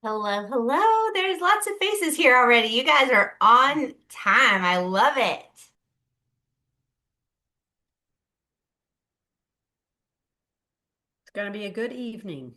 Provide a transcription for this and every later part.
Hello, hello. There's lots of faces here already. You guys are on time. I love it. It's going to be a good evening.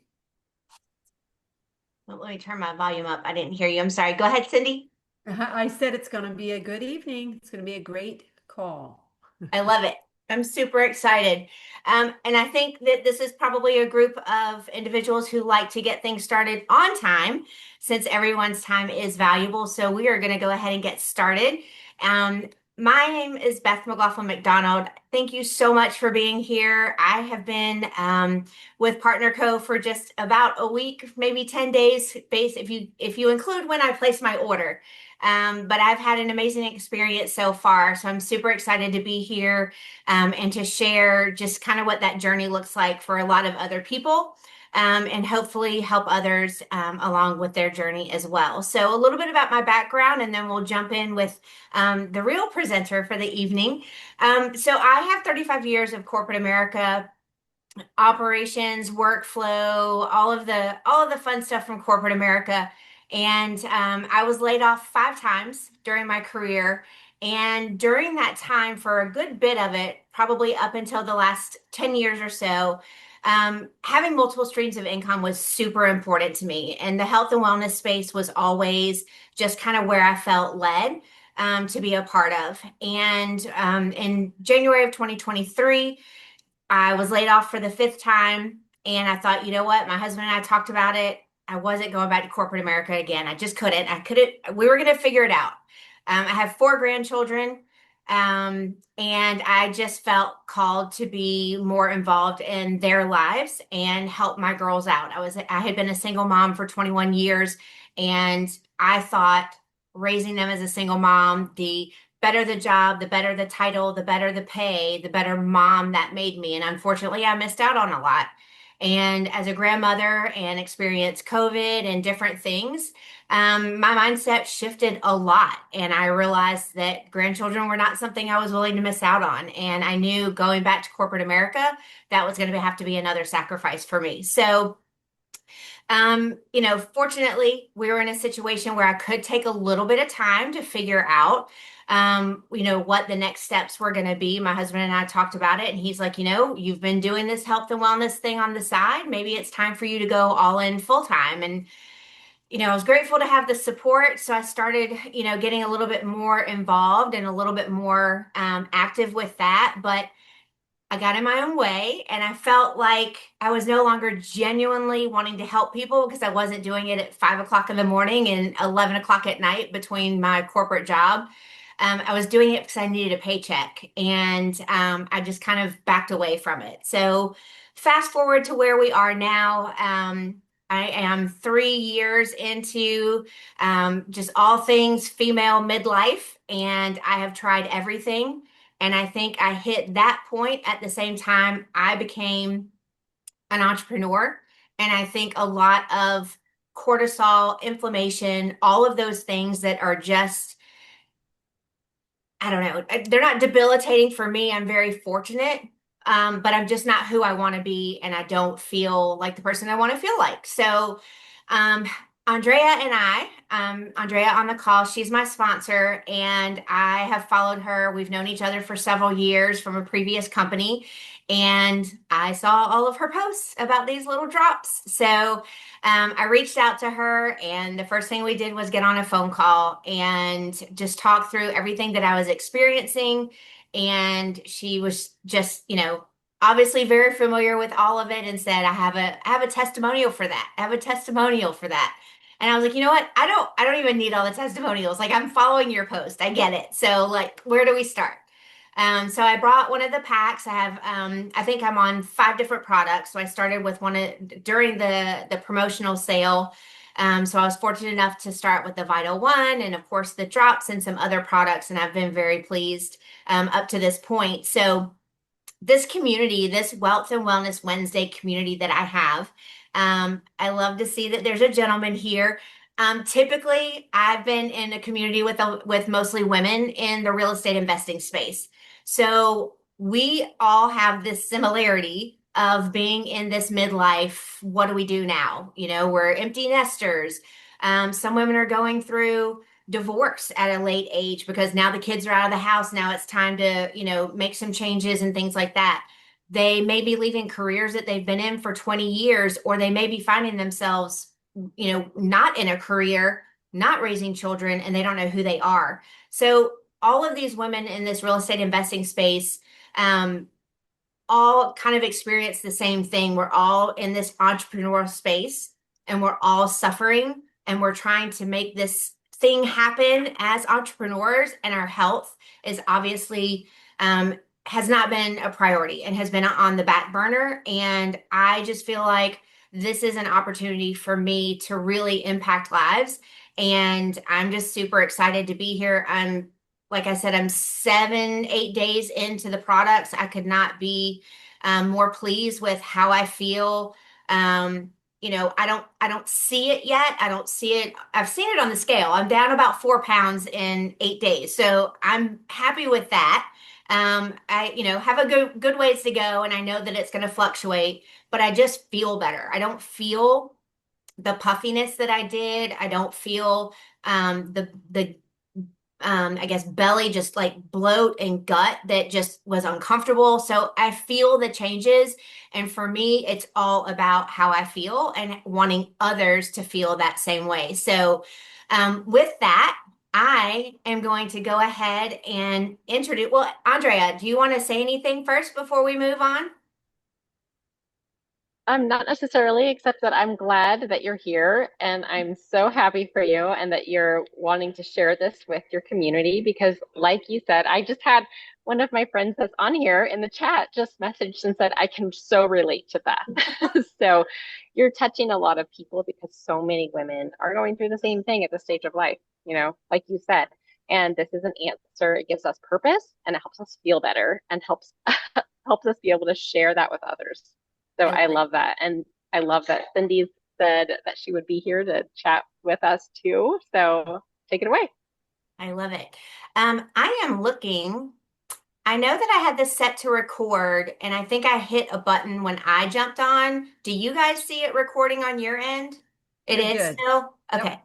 Well, let me turn my volume up. I didn't hear you. I'm sorry. Go ahead, Cindy. I said it's going to be a good evening. It's going to be a great call. I love it. I'm super excited. And I think that this is probably a group of individuals who like to get things started on time since everyone's time is valuable. So we are going to go ahead and get started. My name is Beth McLaughlin McDonald. Thank you so much for being here. I have been with Partner Co for just about a week, maybe 10 days, base if you include when I place my order. But I've had an amazing experience so far. So I'm super excited to be here and to share just kind of what that journey looks like for a lot of other people. And hopefully help others along with their journey as well. So, a little bit about my background, and then we'll jump in with the real presenter for the evening. So, I have 35 years of corporate America operations, workflow, all of the fun stuff from corporate America. And I was laid off 5 times during my career. And during that time, for a good bit of it, probably up until the last 10 years or so, having multiple streams of income was super important to me. And the health and wellness space was always just kind of where I felt led to be a part of. And in January of 2023, I was laid off for the fifth time. And I thought, you know what? My husband and I talked about it. I wasn't going back to corporate America again. I just couldn't. We were going to figure it out. I have 4 grandchildren. And I just felt called to be more involved in their lives and help my girls out. I had been a single mom for 21 years, and I thought raising them as a single mom, the better the job, the better the title, the better the pay, the better mom that made me. And unfortunately, I missed out on a lot. And as a grandmother and experienced COVID and different things, my mindset shifted a lot. And I realized that grandchildren were not something I was willing to miss out on. And I knew going back to corporate America, that was going to have to be another sacrifice for me. So, fortunately, we were in a situation where I could take a little bit of time to figure out, what the next steps were going to be. My husband and I talked about it, and he's like, you've been doing this health and wellness thing on the side. Maybe it's time for you to go all in full time. And, I was grateful to have the support. So I started, getting a little bit more involved and a little bit more active with that. But I got in my own way, and I felt like I was no longer genuinely wanting to help people because I wasn't doing it at 5 o'clock in the morning and 11 o'clock at night between my corporate job. I was doing it because I needed a paycheck, and I just kind of backed away from it. So, fast forward to where we are now. I am 3 years into just all things female midlife, and I have tried everything. And I think I hit that point at the same time I became an entrepreneur. And I think a lot of cortisol, inflammation, all of those things that are just, I don't know, they're not debilitating for me. I'm very fortunate, but I'm just not who I want to be. And I don't feel like the person I want to feel like. So, um, Andrea and Andrea on the call, she's my sponsor, and I have followed her. We've known each other for several years from a previous company, and I saw all of her posts about these little drops. So I reached out to her, and the first thing we did was get on a phone call and just talk through everything that I was experiencing. And she was just, obviously very familiar with all of it, and said, I have a testimonial for that. I have a testimonial for that. And I was like, you know what? I don't even need all the testimonials. Like, I'm following your post. I get it. So, like, where do we start? So I brought one of the packs. I think I'm on 5 different products. So I started with during the promotional sale. So I was fortunate enough to start with the Vital One, and of course the drops and some other products. And I've been very pleased up to this point. So this community, this Wealth and Wellness Wednesday community that I have, I love to see that there's a gentleman here. Typically, I've been in a community with mostly women in the real estate investing space. So we all have this similarity of being in this midlife. What do we do now? We're empty nesters. Some women are going through divorce at a late age because now the kids are out of the house. Now it's time to, make some changes and things like that. They may be leaving careers that they've been in for 20 years, or they may be finding themselves, not in a career, not raising children, and they don't know who they are. So all of these women in this real estate investing space, um, all kind of experience the same thing. We're all in this entrepreneurial space and we're all suffering and we're trying to make this thing happen as entrepreneurs, and our health is obviously has not been a priority and has been on the back burner. And I just feel like this is an opportunity for me to really impact lives. And I'm just super excited to be here. Like I said, I'm 7, 8 days into the products. I could not be more pleased with how I feel. I don't see it yet. I don't see it. I've seen it on the scale. I'm down about 4 pounds in 8 days. So I'm happy with that. I have a good ways to go, and I know that it's going to fluctuate, but I just feel better. I don't feel the puffiness that I did. I don't feel the I guess belly, just like bloat and gut that just was uncomfortable. So I feel the changes. And for me, it's all about how I feel and wanting others to feel that same way. So with that, I am going to go ahead and introduce. Well, Andrea, do you want to say anything first before we move on? Not necessarily, except that I'm glad that you're here and I'm so happy for you and that you're wanting to share this with your community because, like you said, I just had one of my friends that's on here in the chat just messaged and said, I can so relate to that. So you're touching a lot of people because so many women are going through the same thing at this stage of life, like you said. And this is an answer. It gives us purpose and it helps us feel better and helps helps us be able to share that with others. So I I love it. love that. And I love that Cindy said that she would be here to chat with us too. So take it away. I love it. I am looking. I know that I had this set to record, and I think I hit a button when I jumped on. Do you guys see it recording on your end? It You're is good. still? Yep. Okay.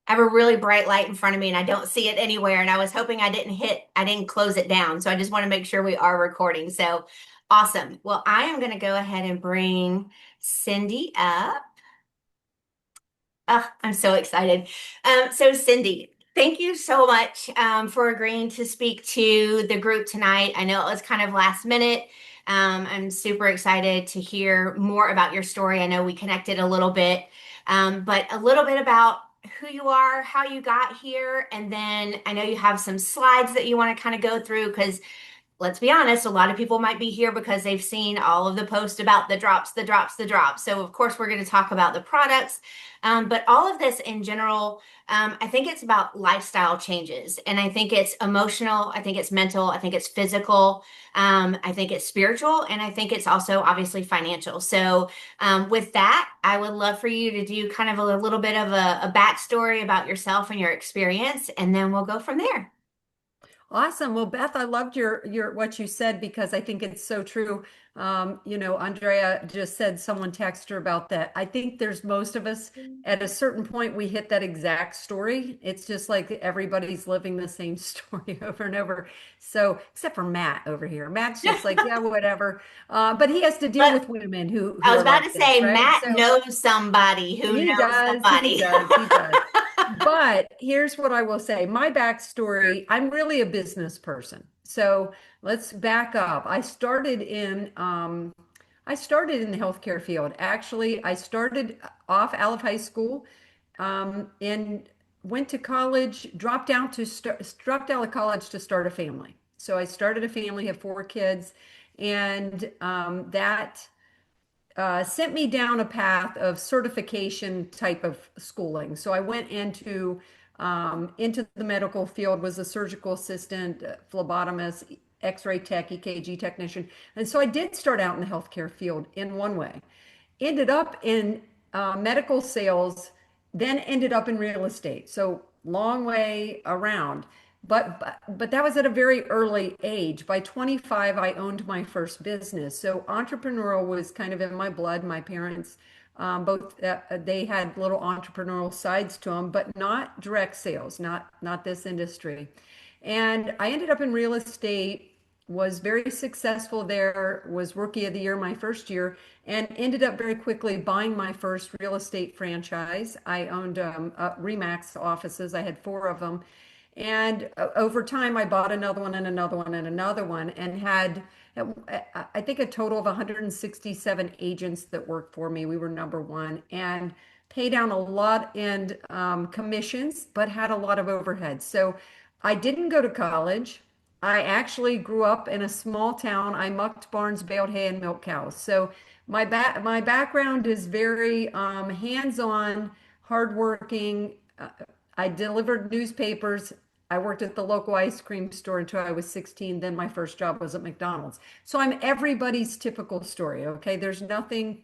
I have a really bright light in front of me and I don't see it anywhere. And I was hoping I didn't close it down. So I just want to make sure we are recording. So awesome. Well, I am going to go ahead and bring Cindy up. Oh, I'm so excited. So Cindy, thank you so much for agreeing to speak to the group tonight. I know it was kind of last minute. I'm super excited to hear more about your story. I know we connected a little bit, but a little bit about who you are, how you got here, and then I know you have some slides that you want to kind of go through because let's be honest, a lot of people might be here because they've seen all of the posts about the drops, the drops, the drops. So, of course, we're going to talk about the products. But all of this in general, I think it's about lifestyle changes. And I think it's emotional. I think it's mental. I think it's physical. I think it's spiritual. And I think it's also obviously financial. So, with that, I would love for you to do kind of a little bit of a backstory about yourself and your experience. And then we'll go from there. Awesome. Well, Beth, I loved your what you said because I think it's so true. Andrea just said someone texted her about that. I think there's most of us at a certain point we hit that exact story. It's just like everybody's living the same story over and over. So, except for Matt over here. Matt's just like, yeah, whatever. But he has to deal But with women who I was are about like to this, say, right? Matt So knows somebody who he knows does, he somebody. does, he does. But here's what I will say. My backstory, I'm really a business person. So let's back up. I started in the healthcare field. Actually, I started off out of high school, and went to college, dropped out of college to start a family. So I started a family, have 4 kids, and that sent me down a path of certification type of schooling. So I went into the medical field, was a surgical assistant, phlebotomist, X-ray tech, EKG technician, and so I did start out in the healthcare field in one way. Ended up in medical sales, then ended up in real estate. So long way around. But that was at a very early age. By 25, I owned my first business. So entrepreneurial was kind of in my blood. My parents both they had little entrepreneurial sides to them, but not direct sales, not this industry. And I ended up in real estate, was very successful there, was rookie of the year my first year, and ended up very quickly buying my first real estate franchise. I owned Remax offices. I had four of them. And over time, I bought another one and another one and another one, and had, I think, a total of 167 agents that worked for me. We were number one, and paid down a lot in commissions, but had a lot of overhead. So I didn't go to college. I actually grew up in a small town. I mucked barns, baled hay, and milked cows. So my background is very hands-on, hardworking. I delivered newspapers. I worked at the local ice cream store until I was 16. Then my first job was at McDonald's. So I'm everybody's typical story, okay? There's nothing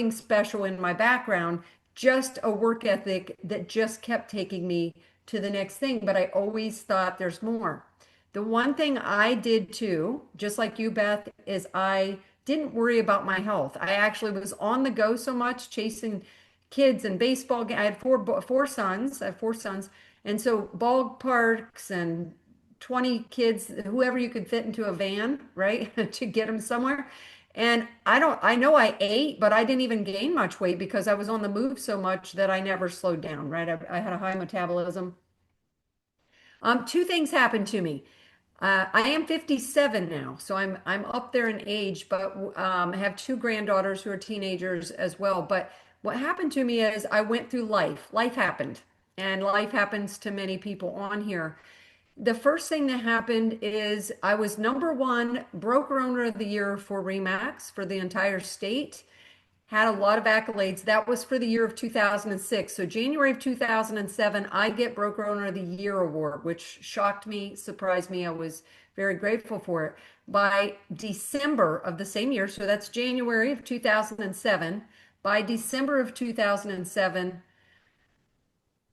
special in my background, just a work ethic that just kept taking me to the next thing, but I always thought there's more. The one thing I did too, just like you, Beth, is I didn't worry about my health. I actually was on the go so much, chasing kids and baseball. I had four sons. I have four sons, and so ballparks and 20 kids, whoever you could fit into a van, right, to get them somewhere. And I know I ate, but I didn't even gain much weight because I was on the move so much that I never slowed down, right? I had a high metabolism. Two things happened to me. I am 57 now, so I'm up there in age, but I have two granddaughters who are teenagers as well. But what happened to me is I went through life. Life happened, and life happens to many people on here. The first thing that happened is I was number one broker owner of the year for Remax for the entire state. Had a lot of accolades. That was for the year of 2006. So January of 2007, I get Broker Owner of the Year award, which shocked me, surprised me. I was very grateful for it. By December of the same year, so that's January of 2007, by December of 2007,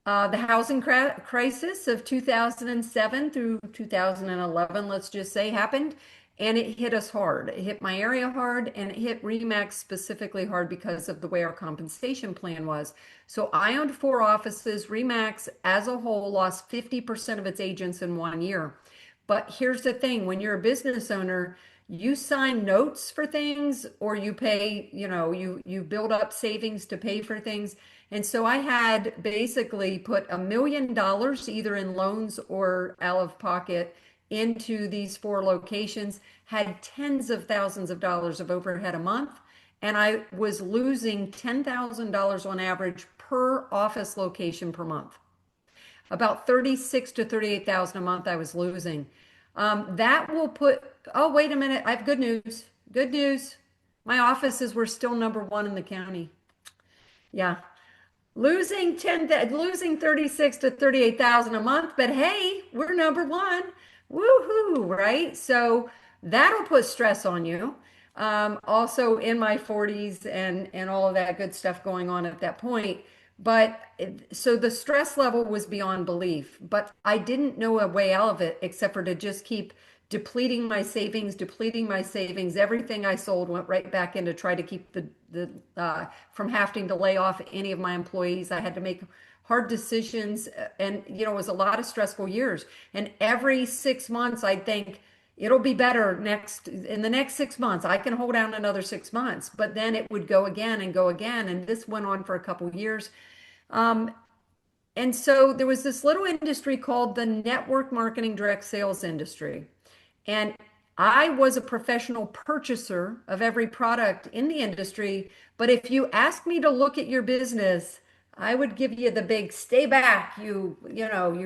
the housing crisis of 2007 through 2011, let's just say, happened, and it hit us hard. It hit my area hard, and it hit Remax specifically hard because of the way our compensation plan was. So I owned four offices. Remax as a whole lost 50% of its agents in 1 year. But here's the thing, when you're a business owner, you sign notes for things, or you pay, you build up savings to pay for things. And so I had basically put $1 million either in loans or out of pocket into these four locations, had tens of thousands of dollars of overhead a month, and I was losing $10,000 on average per office location per month. About 36 to 38,000 a month I was losing. That will put, oh, wait a minute, I have good news. Good news. My offices were still number one in the county. Yeah, losing 36 to 38,000 a month, but hey, we're number one. Woohoo, right? So that'll put stress on you. Also in my 40s and all of that good stuff going on at that point. But so the stress level was beyond belief, but I didn't know a way out of it except for to just keep depleting my savings. Everything I sold went right back in to try to keep the from having to lay off any of my employees. I had to make hard decisions, and it was a lot of stressful years. And every 6 months, I'd think it'll be better in the next 6 months. I can hold down another 6 months, but then it would go again and go again, and this went on for a couple of years. Um, and so there was this little industry called the network marketing direct sales industry. And I was a professional purchaser of every product in the industry. But if you ask me to look at your business, I would give you the big stay back, you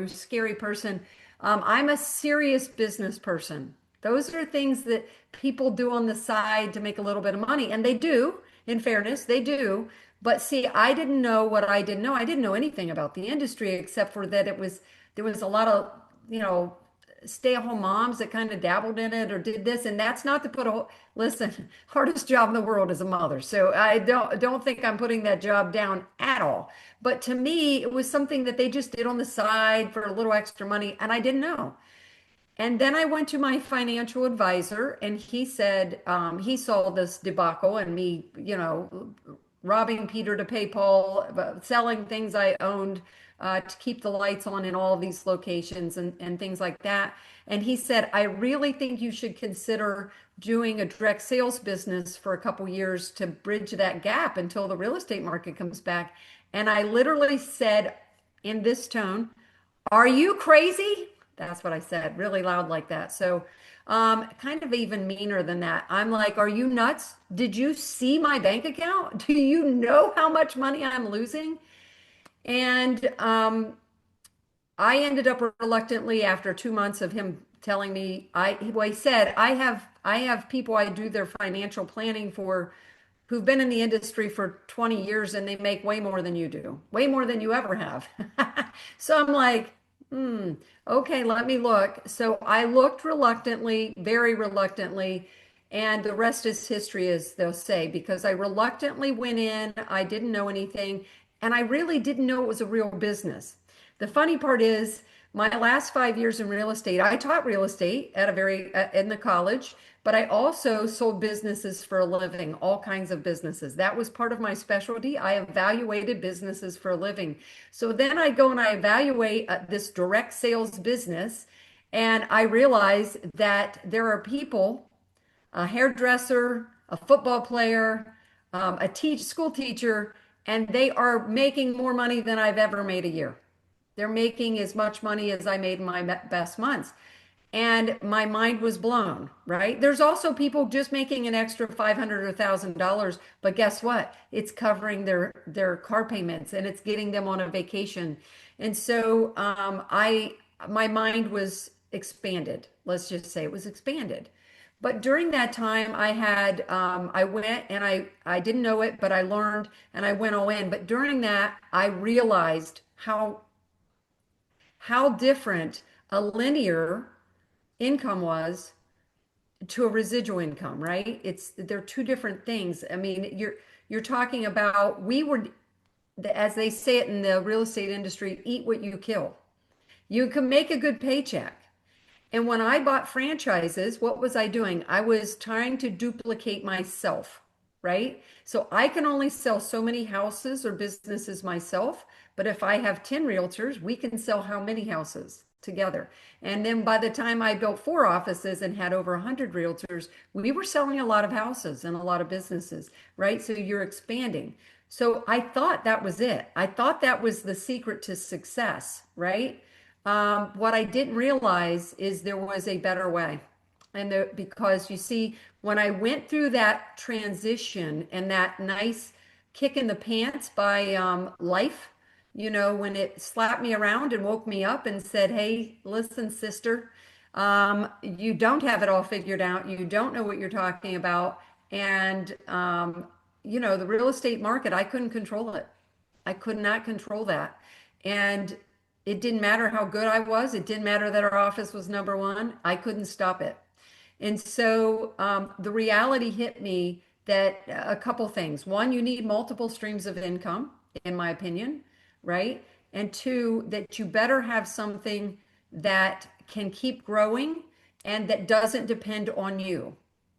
scary person. I'm a serious business person. Those are things that people do on the side to make a little bit of money. And they do, in fairness, they do. But see, I didn't know what I didn't know. I didn't know anything about the industry except for that there was a lot of, stay-at-home moms that kind of dabbled in it or did this. And that's not to put a whole, listen, hardest job in the world is a mother. So I don't think I'm putting that job down at all. But to me, it was something that they just did on the side for a little extra money, and I didn't know. And then I went to my financial advisor, and he said he saw this debacle and me, robbing Peter to pay Paul, selling things I owned to keep the lights on in all of these locations and things like that. And he said, I really think you should consider doing a direct sales business for a couple years to bridge that gap until the real estate market comes back. And I literally said in this tone, are you crazy? That's what I said, really loud like that. So, kind of even meaner than that. I'm like, are you nuts? Did you see my bank account? Do you know how much money I'm losing? And I ended up reluctantly after 2 months of him telling me, well, he said, I have people I do their financial planning for who've been in the industry for 20 years and they make way more than you do, way more than you ever have. So I'm like, okay, let me look. So I looked reluctantly, very reluctantly, and the rest is history, as they'll say, because I reluctantly went in, I didn't know anything, and I really didn't know it was a real business. The funny part is, my last 5 years in real estate, I taught real estate at a very in the college, but I also sold businesses for a living, all kinds of businesses. That was part of my specialty. I evaluated businesses for a living. So then I go and I evaluate this direct sales business, and I realize that there are people, a hairdresser, a football player, a school teacher, and they are making more money than I've ever made a year. They're making as much money as I made in my best months. And my mind was blown, right? There's also people just making an extra 500 or $1,000, but guess what? It's covering their car payments and it's getting them on a vacation. And so my mind was expanded. Let's just say it was expanded. But during that time, I went and I didn't know it, but I learned and I went all in. But during that, I realized how different a linear income was to a residual income, right? They're two different things. I mean, you're talking about we were, as they say it in the real estate industry, eat what you kill. You can make a good paycheck. And when I bought franchises, what was I doing? I was trying to duplicate myself, right? So I can only sell so many houses or businesses myself, but if I have 10 realtors, we can sell how many houses together? And then by the time I built 4 offices and had over 100 realtors, we were selling a lot of houses and a lot of businesses, right? So you're expanding. So I thought that was it. I thought that was the secret to success, right? What I didn't realize is there was a better way. Because you see, when I went through that transition and that nice kick in the pants by life, when it slapped me around and woke me up and said, hey, listen, sister, you don't have it all figured out. You don't know what you're talking about. And, the real estate market, I couldn't control it. I could not control that. And it didn't matter how good I was. It didn't matter that our office was number one. I couldn't stop it. And so the reality hit me that a couple things. One, you need multiple streams of income, in my opinion, right? And two, that you better have something that can keep growing and that doesn't depend on you.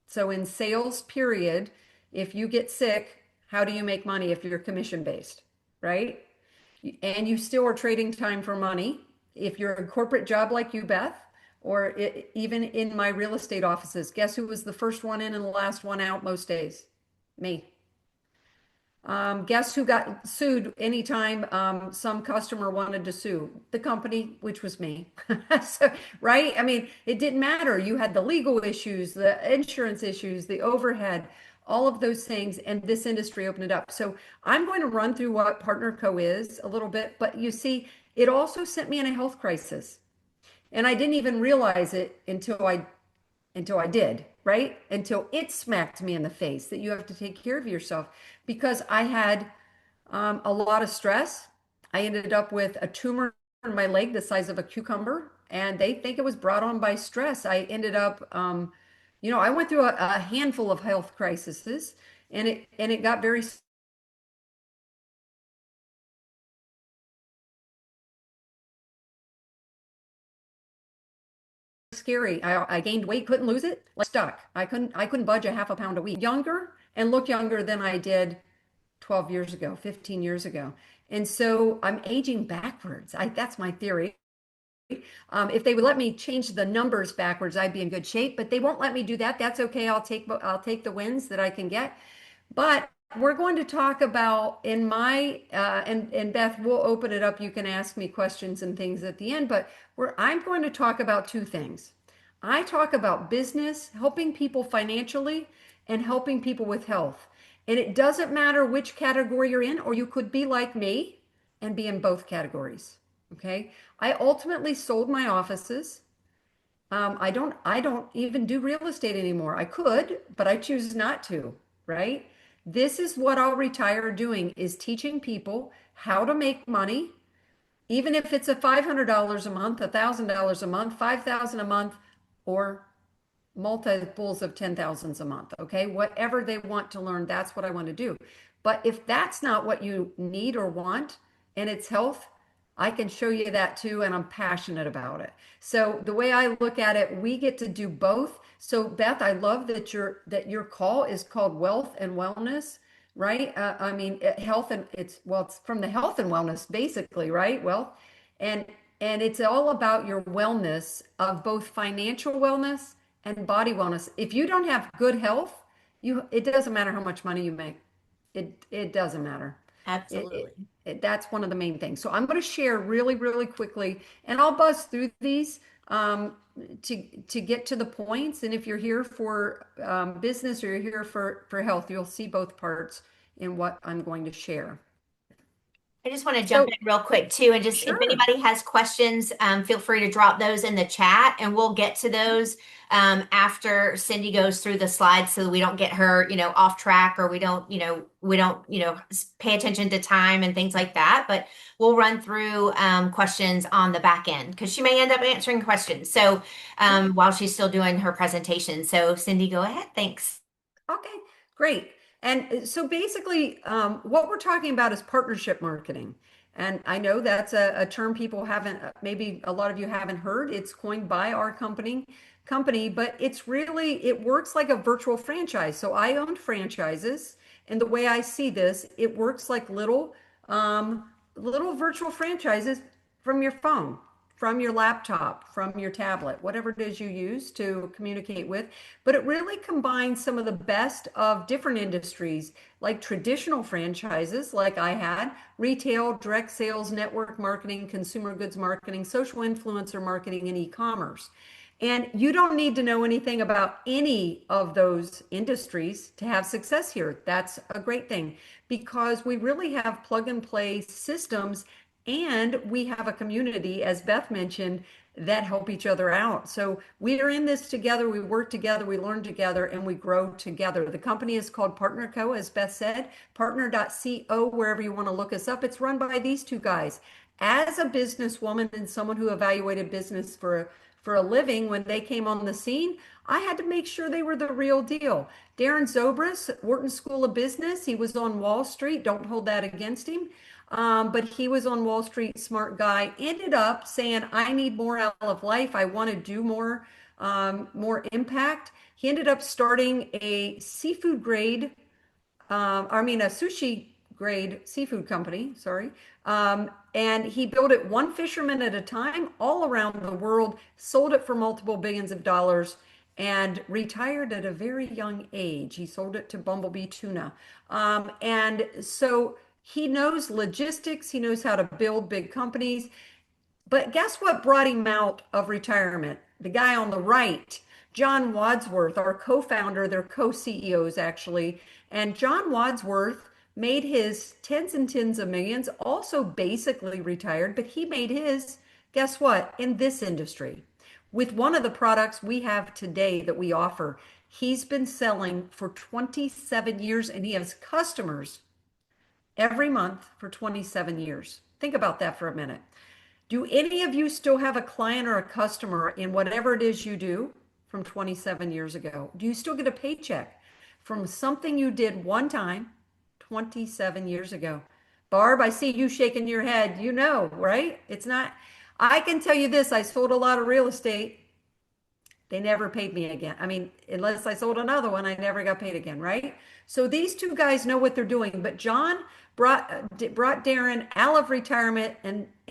So in sales, period, if you get sick, how do you make money if you're commission based, right? And you still are trading time for money. If you're a corporate job like you, Beth, or even in my real estate offices, guess who was the first one in and the last one out most days? Me. Guess who got sued anytime some customer wanted to sue? The company, which was me. So, right? I mean, it didn't matter. You had the legal issues, the insurance issues, the overhead, all of those things, and this industry opened it up. So I'm going to run through what Partner Co is a little bit, but you see, it also sent me in a health crisis. And I didn't even realize it until I did, right? Until it smacked me in the face that you have to take care of yourself because I had a lot of stress. I ended up with a tumor in my leg the size of a cucumber. and they think it was brought on by stress. I ended up, I went through a handful of health crises, and it got very scary. I gained weight, couldn't lose it, like stuck. I couldn't budge a half a pound a week. Younger and look younger than I did 12 years ago, 15 years ago. And so I'm aging backwards. That's my theory. If they would let me change the numbers backwards, I'd be in good shape, but they won't let me do that. That's okay. I'll take the wins that I can get. But we're going to talk about in my and Beth, we'll open it up. You can ask me questions and things at the end, but I'm going to talk about two things. I talk about business, helping people financially, and helping people with health. And it doesn't matter which category you're in, or you could be like me and be in both categories. Okay. I ultimately sold my offices. I don't even do real estate anymore. I could, but I choose not to, right? This is what I'll retire doing is teaching people how to make money, even if it's a $500 a month, $1,000 a month, 5,000 a month, or multiples of 10,000s a month. Okay. Whatever they want to learn, that's what I want to do. But if that's not what you need or want and it's health, I can show you that too. And I'm passionate about it. So the way I look at it, we get to do both. So Beth, I love that your call is called Wealth and Wellness, right? I mean, health and it's from the health and wellness basically, right? Wealth and and it's all about your wellness of both financial wellness and body wellness. If you don't have good health, it doesn't matter how much money you make. It doesn't matter. It, Absolutely. that's one of the main things. So I'm going to share really, really quickly, and I'll buzz through these to get to the points. And if you're here for business or you're here for health, you'll see both parts in what I'm going to share. I just want to jump So in real quick too, and just if sure. anybody has questions, feel free to drop those in the chat, and we'll get to those after Cindy goes through the slides, so that we don't get her, off track, or we don't pay attention to time and things like that. But we'll run through questions on the back end because she may end up answering questions. So while she's still doing her presentation, so Cindy, go ahead. Thanks. Okay, great. And so basically, what we're talking about is partnership marketing. And I know that's a term people haven't, maybe a lot of you haven't heard. It's coined by our company, but it works like a virtual franchise. So I own franchises, and the way I see this, it works like little virtual franchises from your phone, from your laptop, from your tablet, whatever it is you use to communicate with. But it really combines some of the best of different industries, like traditional franchises, like I had, retail, direct sales, network marketing, consumer goods marketing, social influencer marketing, and e-commerce. And you don't need to know anything about any of those industries to have success here. That's a great thing because we really have plug and play systems, and we have a community, as Beth mentioned, that help each other out. So we are in this together, we work together, we learn together, and we grow together. The company is called Partner Co., as Beth said, partner.co, wherever you want to look us up. It's run by these two guys. As a businesswoman and someone who evaluated business for a living, when they came on the scene, I had to make sure they were the real deal. Darren Zobris, Wharton School of Business, he was on Wall Street. Don't hold that against him. But he was on Wall Street, smart guy, ended up saying, I need more out of life. I want to do more impact. He ended up starting a seafood grade a sushi grade seafood company, sorry. And he built it one fisherman at a time all around the world, sold it for multiple billions of dollars, and retired at a very young age. He sold it to Bumblebee Tuna. And so he knows logistics, he knows how to build big companies. But guess what brought him out of retirement? The guy on the right, John Wadsworth, our co-founder, they're co-CEOs actually. And John Wadsworth made his tens and tens of millions, also basically retired, but he made his, guess what, in this industry. With one of the products we have today that we offer, he's been selling for 27 years and he has customers every month for 27 years. Think about that for a minute. Do any of you still have a client or a customer in whatever it is you do from 27 years ago? Do you still get a paycheck from something you did one time 27 years ago? Barb, I see you shaking your head. You know, right? It's not, I can tell you this, I sold a lot of real estate. They never paid me again. I mean, unless I sold another one, I never got paid again, right? So these two guys know what they're doing. But John brought Darren out of retirement,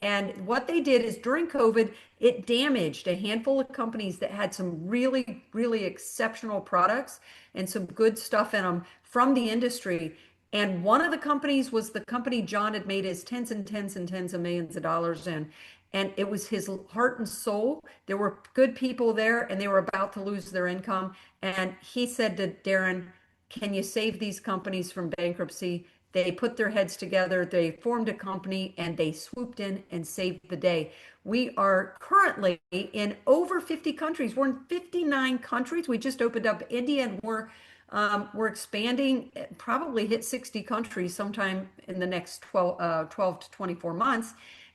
and what they did is during COVID, it damaged a handful of companies that had some really exceptional products and some good stuff in them from the industry. And one of the companies was the company John had made his tens and tens and tens of millions of dollars in. And it was his heart and soul. There were good people there, and they were about to lose their income. And he said to Darren, can you save these companies from bankruptcy? They put their heads together, they formed a company, and they swooped in and saved the day. We are currently in over 50 countries. We're in 59 countries. We just opened up India, and we're expanding, probably hit 60 countries sometime in the next 12 to 24 months.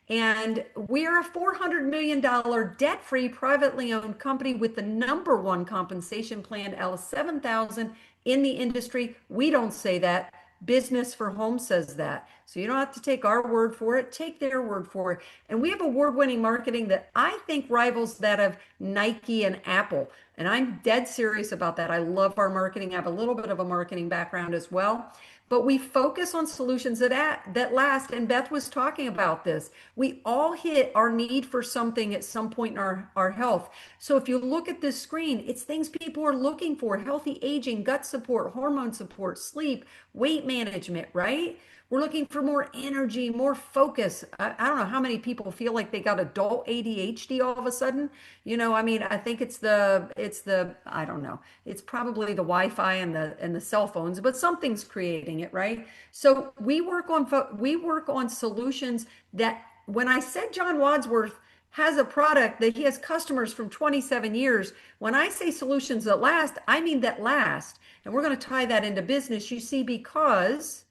And we're a $400 million debt-free, privately owned company with the number one compensation plan out of 7,000 in the industry. We don't say that. Business for Home says that. So you don't have to take our word for it, take their word for it. And we have award-winning marketing that I think rivals that of Nike and Apple. And I'm dead serious about that. I love our marketing. I have a little bit of a marketing background as well. But we focus on solutions that last. And Beth was talking about this. We all hit our need for something at some point in our health. So if you look at this screen, it's things people are looking for: healthy aging, gut support, hormone support, sleep, weight management, right? We're looking for more energy, more focus. I don't know how many people feel like they got adult ADHD all of a sudden. I mean, I think I don't know. It's probably the Wi-Fi and the cell phones, but something's creating it, right? So we work on solutions that, when I said John Wadsworth has a product that he has customers from 27 years, when I say solutions that last, I mean that last. And we're going to tie that into business, you see, because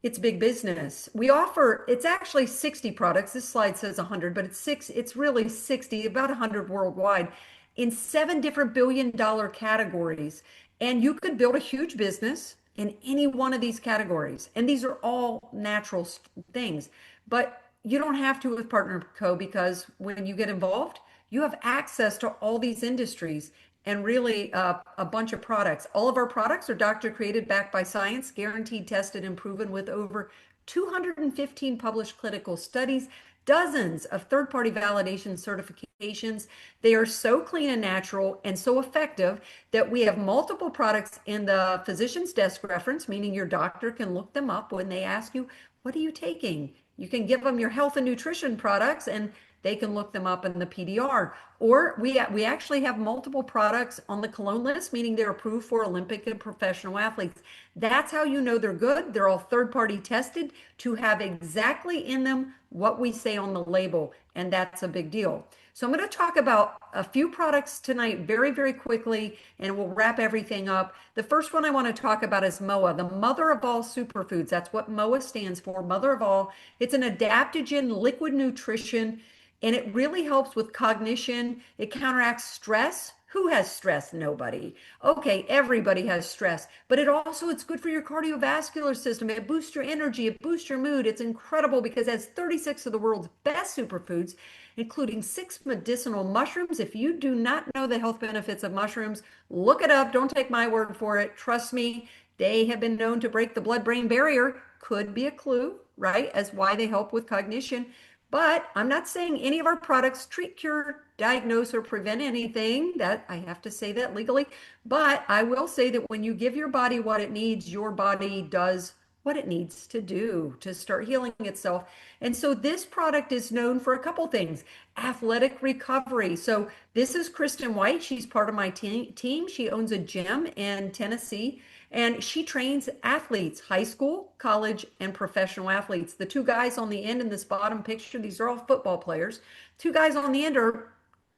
it's big business. It's actually 60 products. This slide says 100, but it's really 60, about 100 worldwide, in 7 different billion-dollar categories. And you could build a huge business in any one of these categories. And these are all natural things. But you don't have to with Partner Co, because when you get involved, you have access to all these industries and really a bunch of products. All of our products are doctor created, backed by science, guaranteed, tested, and proven with over 215 published clinical studies, dozens of third-party validation certifications. They are so clean and natural and so effective that we have multiple products in the physician's desk reference, meaning your doctor can look them up when they ask you, what are you taking? You can give them your health and nutrition products, and they can look them up in the PDR. Or we actually have multiple products on the cologne list, meaning they're approved for Olympic and professional athletes. That's how you know they're good. They're all third-party tested to have exactly in them what we say on the label, and that's a big deal. So I'm going to talk about a few products tonight very quickly, and we'll wrap everything up. The first one I want to talk about is MOA, the mother of all superfoods. That's what MOA stands for, mother of all. It's an adaptogen liquid nutrition, and it really helps with cognition. It counteracts stress. Who has stress? Nobody. Okay, everybody has stress, but it's good for your cardiovascular system. It boosts your energy, it boosts your mood. It's incredible because it has 36 of the world's best superfoods, including 6 medicinal mushrooms. If you do not know the health benefits of mushrooms, look it up. Don't take my word for it. Trust me, they have been known to break the blood-brain barrier. Could be a clue, right, as why they help with cognition. But I'm not saying any of our products treat, cure, diagnose, or prevent anything. That I have to say that legally. But I will say that when you give your body what it needs, your body does what it needs to do to start healing itself. And so this product is known for a couple things: athletic recovery. So this is Kristen White. She's part of my team. She owns a gym in Tennessee, and she trains athletes, high school, college, and professional athletes. The two guys on the end in this bottom picture, these are all football players. Two guys on the end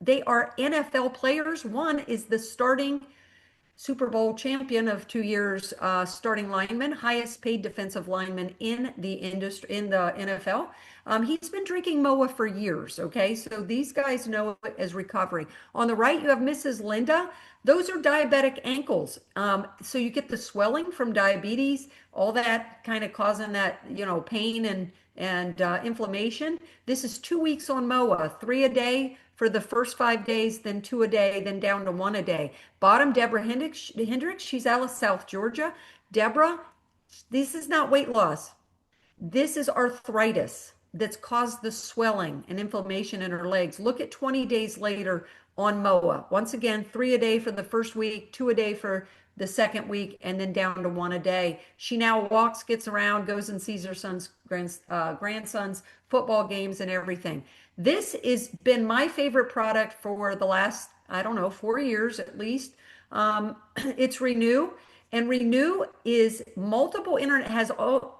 they are NFL players. One is the starting Super Bowl champion of 2 years, starting lineman, highest paid defensive lineman in the industry in the NFL. He's been drinking MOA for years. Okay, so these guys know it as recovery. On the right, you have Mrs. Linda. Those are diabetic ankles. So you get the swelling from diabetes, all that kind of causing that, pain and inflammation. This is 2 weeks on MOA, three a day for the first 5 days, then two a day, then down to one a day. Bottom, Deborah Hendricks, she's out of South Georgia. Deborah, this is not weight loss. This is arthritis that's caused the swelling and inflammation in her legs. Look at 20 days later on MOA. Once again, three a day for the first week, two a day for the second week, and then down to one a day. She now walks, gets around, goes and sees her grandson's football games and everything. This has been my favorite product for the last, I don't know, 4 years at least. It's Renew. And Renew is multiple internet has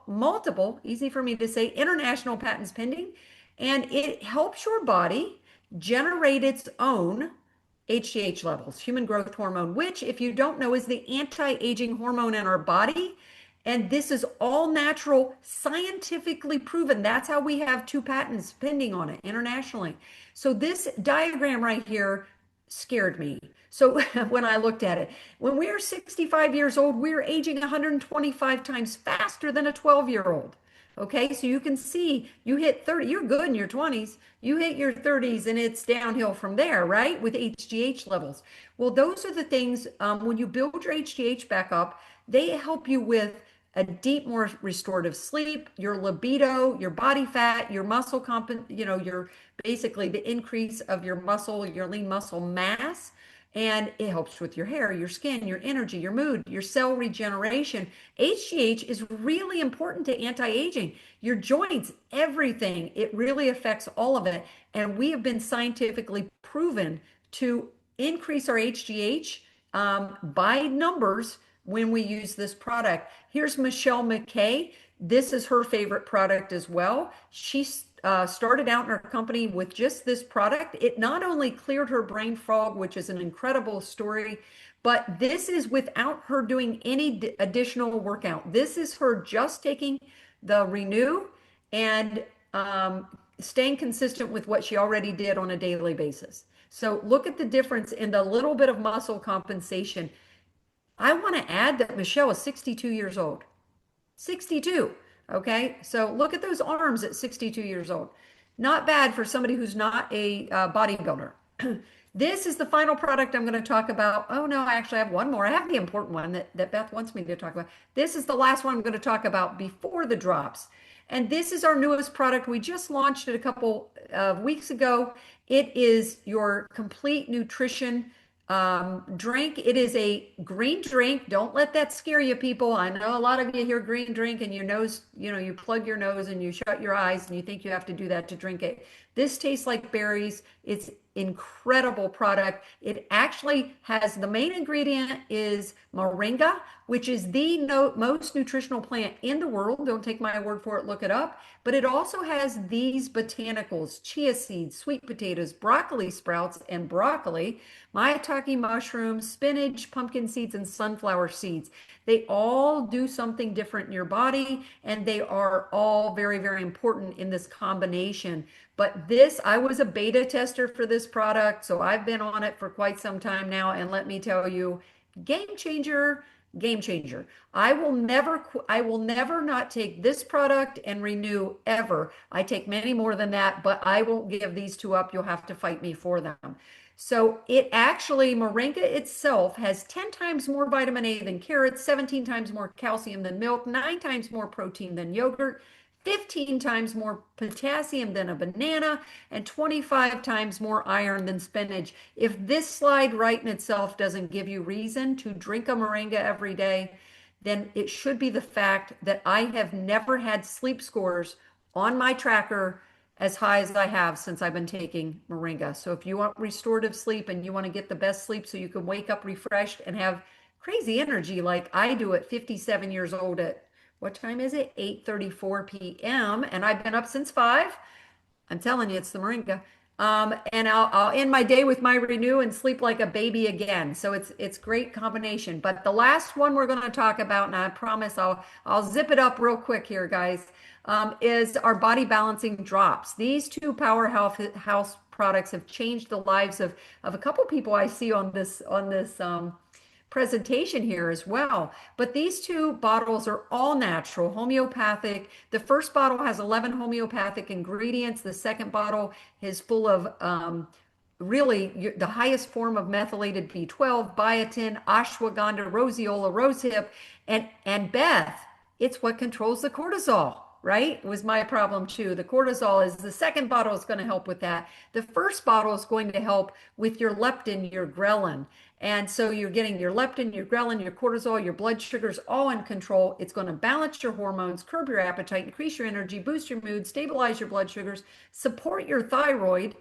multiple, easy for me to say, international patents pending, and it helps your body generate its own HGH levels, human growth hormone, which, if you don't know, is the anti-aging hormone in our body. And this is all natural, scientifically proven. That's how we have two patents pending on it internationally. So this diagram right here scared me. So when I looked at it, when we are 65 years old, we're aging 125 times faster than a 12-year-old. Okay, so you can see you hit 30, you're good in your 20s, you hit your 30s, and it's downhill from there, right? With HGH levels. Well, those are the things, when you build your HGH back up, they help you with a deep, more restorative sleep, your libido, your body fat, your muscle your basically the increase of your muscle, your lean muscle mass. And it helps with your hair, your skin, your energy, your mood, your cell regeneration. HGH is really important to anti-aging. Your joints, everything, it really affects all of it. And we have been scientifically proven to increase our HGH by numbers when we use this product. Here's Michelle McKay. This is her favorite product as well. She started out in her company with just this product. It not only cleared her brain fog, which is an incredible story, but this is without her doing any additional workout. This is her just taking the Renew and staying consistent with what she already did on a daily basis. So look at the difference in the little bit of muscle compensation. I want to add that Michelle is 62 years old. 62. Okay. So look at those arms at 62 years old. Not bad for somebody who's not a bodybuilder. This is the final product I'm going to talk about. Oh, no, I actually have one more. I have the important one that Beth wants me to talk about. This is the last one I'm going to talk about before the drops. And this is our newest product. We just launched it a couple of weeks ago. It is your complete nutrition drink. It is a green drink. Don't let that scare you, people. I know a lot of you hear green drink and your nose, you plug your nose and you shut your eyes and you think you have to do that to drink it. This tastes like berries. It's incredible product. It actually has, the main ingredient is moringa, which is the most nutritional plant in the world. Don't take my word for it, look it up. But it also has these botanicals: chia seeds, sweet potatoes, broccoli sprouts, and broccoli, maitake mushrooms, spinach, pumpkin seeds, and sunflower seeds. They all do something different in your body, and they are all very, very important in this combination. But this, I was a beta tester for this product, so I've been on it for quite some time now, and let me tell you, game changer, game changer. I will never not take this product and Renew ever. I take many more than that, but I won't give these two up. You'll have to fight me for them. So it actually, moringa itself has 10 times more vitamin A than carrots, 17 times more calcium than milk, 9 times more protein than yogurt, 15 times more potassium than a banana, and 25 times more iron than spinach. If this slide right in itself doesn't give you reason to drink a moringa every day, then it should be the fact that I have never had sleep scores on my tracker as high as I have since I've been taking moringa. So if you want restorative sleep and you want to get the best sleep so you can wake up refreshed and have crazy energy like I do at 57 years old at, what time is it? 8:34 p.m. And I've been up since 5. I'm telling you, it's the moringa. And I'll end my day with my renew and sleep like a baby again. So it's great combination. But the last one we're going to talk about, and I promise I'll zip it up real quick here, guys, is our body balancing drops. These two powerhouse house products have changed the lives of a couple people I see on this presentation here as well. But these two bottles are all natural, homeopathic. The first bottle has 11 homeopathic ingredients. The second bottle is full of really the highest form of methylated B12, biotin, ashwagandha, roseola, rosehip, and Beth, it's what controls the cortisol, right? It was my problem too. The cortisol is the second bottle is going to help with that. The first bottle is going to help with your leptin, your ghrelin. And so you're getting your leptin, your ghrelin, your cortisol, your blood sugars all in control. It's going to balance your hormones, curb your appetite, increase your energy, boost your mood, stabilize your blood sugars, support your thyroid,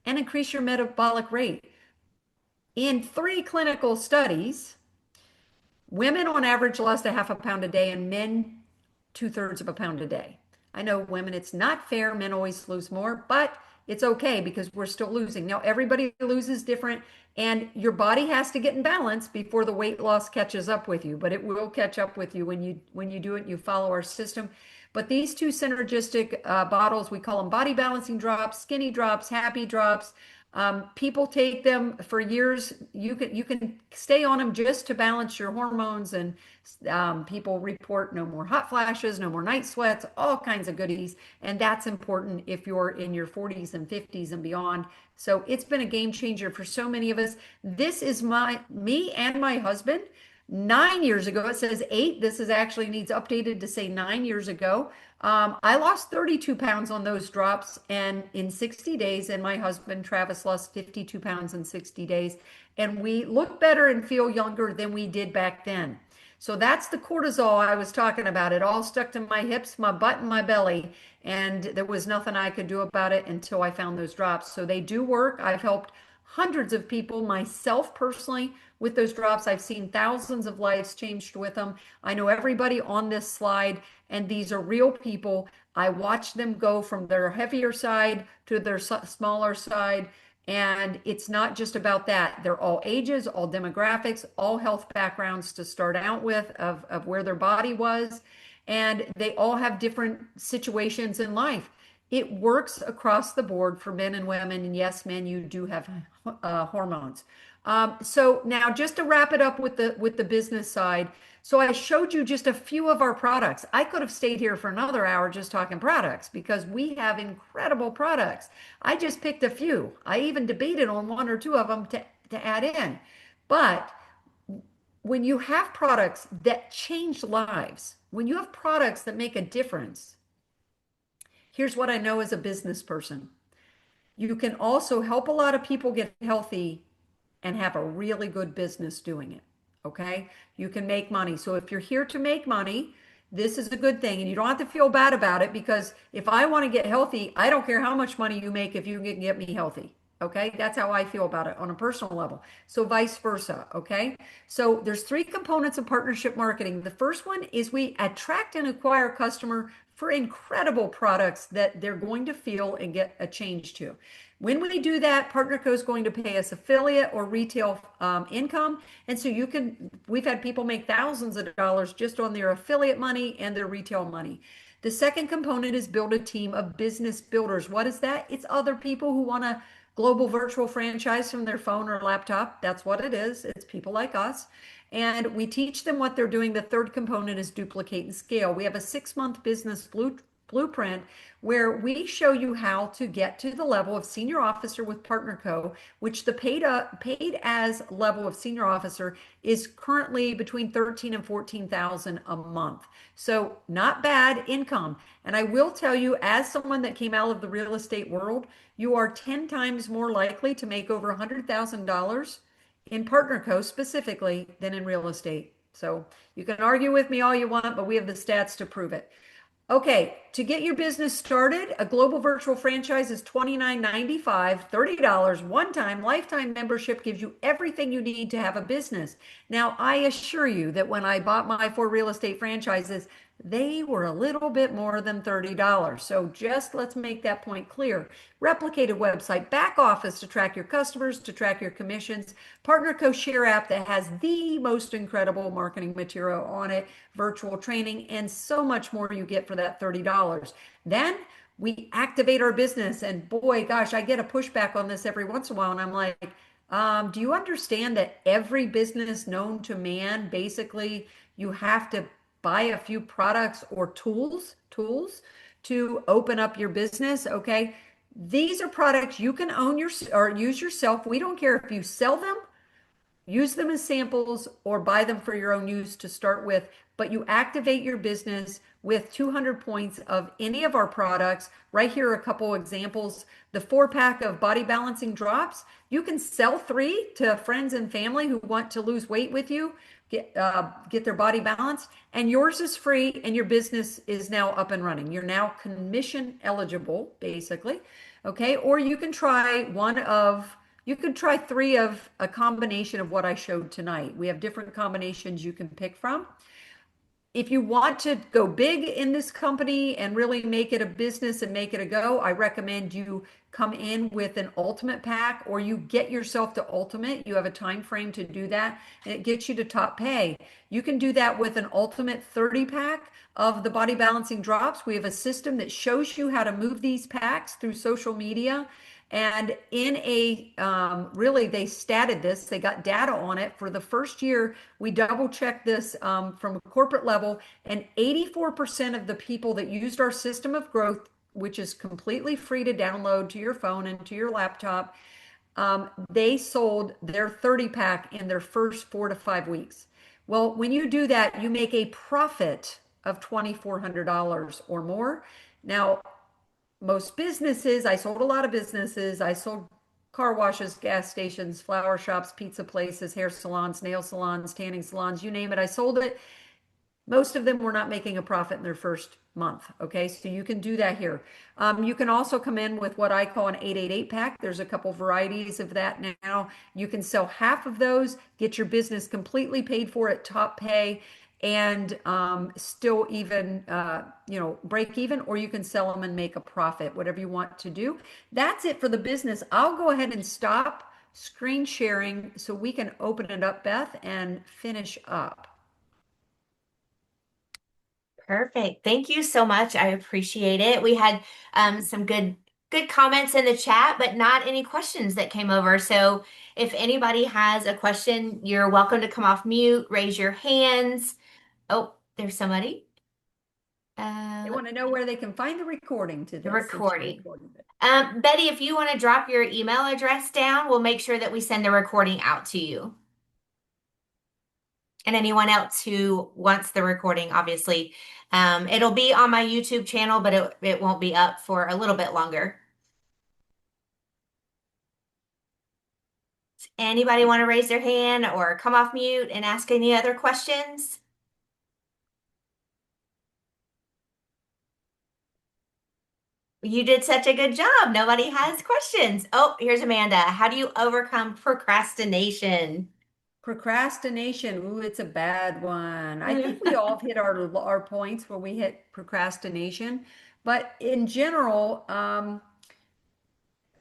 and increase your metabolic rate. In 3 clinical studies, women on average lost a half a pound a day, and men 2/3 of a pound a day. I know women, it's not fair. Men always lose more, but it's okay because we're still losing. Now, everybody loses different, and your body has to get in balance before the weight loss catches up with you, but it will catch up with you when you do it, you follow our system. But these two synergistic bottles, we call them body balancing drops, skinny drops, happy drops. People take them for years. You can stay on them just to balance your hormones, and people report no more hot flashes, no more night sweats, all kinds of goodies. And that's important if you're in your 40s and 50s and beyond. So it's been a game changer for so many of us. This is me and my husband 9 years ago. It says 8. This is actually needs updated to say 9 years ago. I lost 32 pounds on those drops and in 60 days, and my husband Travis lost 52 pounds in 60 days. And we look better and feel younger than we did back then. So that's the cortisol I was talking about. It all stuck to my hips, my butt, and my belly. And there was nothing I could do about it until I found those drops. So they do work. I've helped hundreds of people, myself personally, with those drops. I've seen thousands of lives changed with them. I know everybody on this slide, and these are real people. I watch them go from their heavier side to their smaller side. And it's not just about that. They're all ages, all demographics, all health backgrounds to start out with of where their body was. And they all have different situations in life. It works across the board for men and women. And yes, men, you do have hormones. So now just to wrap it up with the business side. So I showed you just a few of our products. I could have stayed here for another hour just talking products because we have incredible products. I just picked a few. I even debated on 1 or 2 of them to add in. But when you have products that change lives, when you have products that make a difference, here's what I know as a business person. You can also help a lot of people get healthy and have a really good business doing it. Okay. You can make money. So if you're here to make money, this is a good thing. And you don't have to feel bad about it because if I want to get healthy, I don't care how much money you make if you can get me healthy. Okay. That's how I feel about it on a personal level. So vice versa. Okay. So there's 3 components of partnership marketing. The first one is we attract and acquire customer for incredible products that they're going to feel and get a change to. When we do that, PartnerCo is going to pay us affiliate or retail income. And so we've had people make thousands of dollars just on their affiliate money and their retail money. The second component is build a team of business builders. What is that? It's other people who want a global virtual franchise from their phone or laptop. That's what it is. It's people like us. And we teach them what they're doing. The third component is duplicate and scale. We have a 6-month business blueprint where we show you how to get to the level of senior officer with PartnerCo, which the paid as level of senior officer is currently between 13 and 14,000 a month. So not bad income. And I will tell you, as someone that came out of the real estate world, you are 10 times more likely to make over $100,000 in PartnerCo specifically than in real estate. So you can argue with me all you want, but we have the stats to prove it. Okay, to get your business started, a global virtual franchise is $29.95, $30 one-time. Lifetime membership gives you everything you need to have a business. Now, I assure you that when I bought my 4 real estate franchises, they were a little bit more than $30. So just let's make that point clear. Replicated website, back office to track your customers, to track your commissions, partner co-share app that has the most incredible marketing material on it, virtual training, and so much more you get for that $30. Then we activate our business. And boy, gosh, I get a pushback on this every once in a while. And I'm like, do you understand that every business known to man, basically, you have to buy a few products or tools to open up your business? Okay. These are products you can own your or use yourself. We don't care if you sell them, use them as samples, or buy them for your own use to start with, but you activate your business with 200 points of any of our products. Right here are a couple examples. The 4-pack of body balancing drops, you can sell 3 to friends and family who want to lose weight with you, get their body balanced, and yours is free, and your business is now up and running. You're now commission eligible, basically. Okay, or you can try one of you could try 3 of a combination of what I showed tonight. We have different combinations you can pick from. If you want to go big in this company and really make it a business and make it a go, I recommend you come in with an ultimate pack, or you get yourself to ultimate. You have a time frame to do that, and it gets you to top pay. You can do that with an ultimate 30 pack of the body balancing drops. We have a system that shows you how to move these packs through social media. And in a really, they statted this, they got data on it for the first year. We double checked this from a corporate level, and 84% of the people that used our system of growth, which is completely free to download to your phone and to your laptop, they sold their 30 pack in their first 4 to 5 weeks. Well, when you do that, you make a profit of $2,400 or more. Now, most businesses, I sold a lot of businesses. I sold car washes, gas stations, flower shops, pizza places, hair salons, nail salons, tanning salons, you name it. I sold it. Most of them were not making a profit in their first month. Okay, so you can do that here. You can also come in with what I call an 888 pack. There's a couple varieties of that now. You can sell half of those, get your business completely paid for at top pay, and still even break even, or you can sell them and make a profit, whatever you want to do. That's it for the business. I'll go ahead and stop screen sharing so we can open it up, Beth, and finish up. Perfect. Thank you so much. I appreciate it. We had some good comments in the chat, but not any questions that came over. So if anybody has a question, you're welcome to come off mute, raise your hands. Oh, there's somebody. They want to know where they can find the recording to The this, since you recording. recorded it. Betty, if you want to drop your email address down, we'll make sure that we send the recording out to you. And anyone else who wants the recording, obviously. It'll be on my YouTube channel, but it won't be up for a little bit longer. Does anybody want to raise their hand or come off mute and ask any other questions? You did such a good job. Nobody has questions. Oh, here's Amanda. How do you overcome procrastination? Procrastination, ooh, it's a bad one. I think we all hit our points where we hit procrastination, but in general,